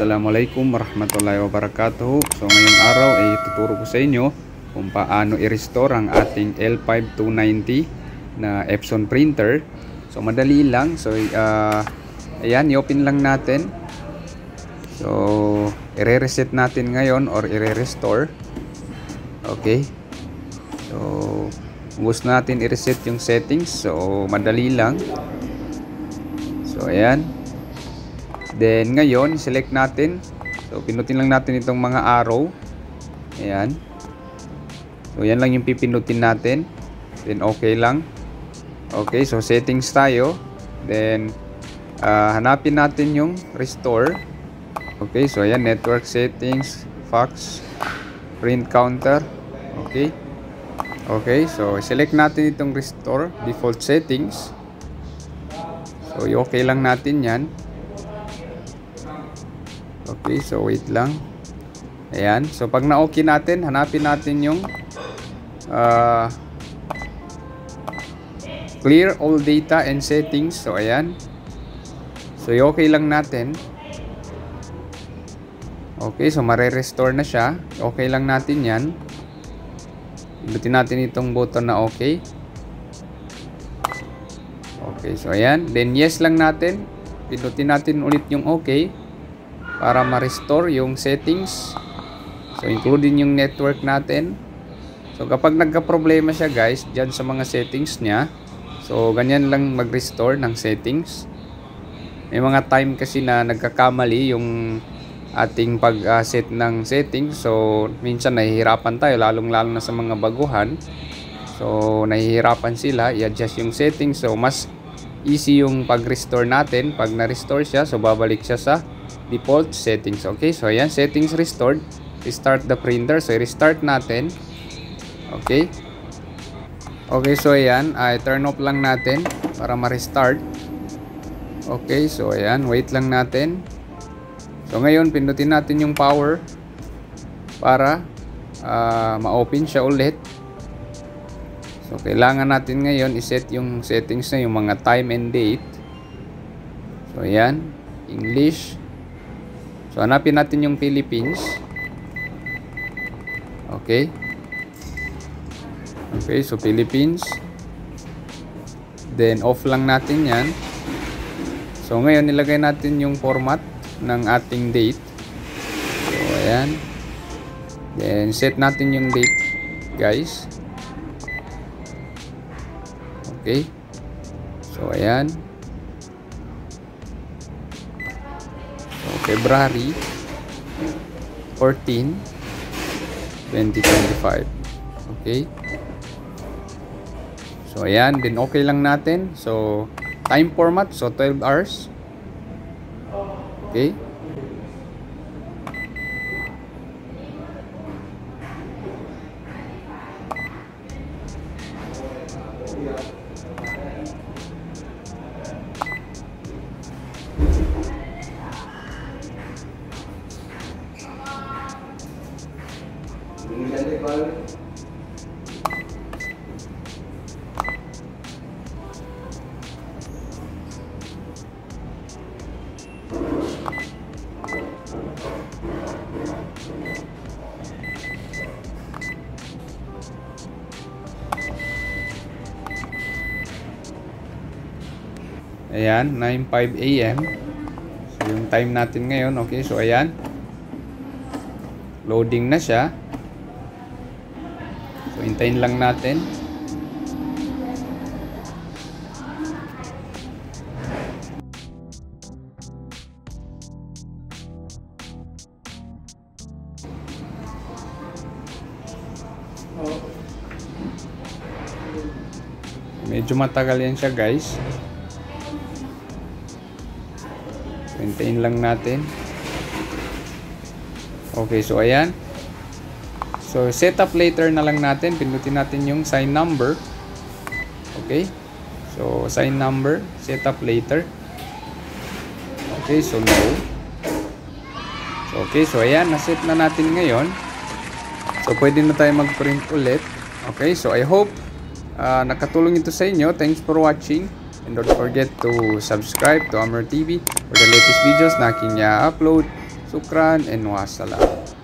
Assalamualaikum warahmatullahi wabarakatuh. So ngayong araw ay tuturo ko sa inyo kung paano i-restore ang ating L5290 na Epson printer. So madali lang. So ayan, i-open lang natin. So i-reset natin ngayon or i-restore. Okay. So kung gusto natin i-reset yung settings, so madali lang. So ayan. Then ngayon, select natin. So pinutin lang natin itong mga arrow. Ayan. So yan lang yung pipinutin natin. Then okay lang. Okay, so settings tayo. Then hanapin natin yung restore. Okay, so ayan, network settings, fax, print counter. Okay. Okay, so select natin itong restore default settings. So okay lang natin yan. Okay, so wait lang. Ayan, so pag na-okay natin, hanapin natin yung clear all data and settings. So ayan. So okay lang natin. Okay, so mare-restore na siya. Okay lang natin yan. Pindutin natin itong button na okay. Okay, so ayan. Then yes lang natin. Pindutin natin ulit yung okay para ma-restore yung settings. So including yung network natin. So kapag nagka-problema siya guys dyan sa mga settings niya, so ganyan lang mag-restore ng settings. May mga time kasi na nagkakamali yung ating pag-set ng settings. So minsan nahihirapan tayo, lalong-lalo na sa mga baguhan. So nahihirapan sila i-adjust yung settings. So mas easy yung pag-restore natin. Pag na-restore siya, so babalik siya sa default settings. Okay, so ayan, settings restored. Restart the printer. So restart natin. Okay. Okay, so ayan, turn off lang natin para ma-restart. Okay, so ayan, wait lang natin. So ngayon, pindutin natin yung power para ma-open siya ulit. So kailangan natin ngayon i-set yung settings na yung mga time and date. So ayan, English. So hanapin natin yung Philippines. Okay. Okay, so Philippines. Then off lang natin yan. So ngayon nilagay natin yung format ng ating date. So ayan. Then set natin yung date guys. Okay. So ayan. February 14, 2025. Okay. So ayan, then okay lang natin. So time format, so 12 hours. Okay. Ayan, 9:05 AM. So yung time natin ngayon. Okay, so ayan, loading na siya. So hintayin lang natin. Medyo matagal yan siya guys. Hintayin lang natin. Okay, so ayan. So setup later na lang natin. Pindutin natin yung sign number. Okay. So sign number, setup later. Okay, so no. So, okay, so ayan, naset na natin ngayon. So pwede na tayo mag-print ulit. Okay, so I hope nakatulong ito sa inyo. Thanks for watching. And don't forget to subscribe to Amr TV for the latest videos na aking upload. Sukran and wassalam.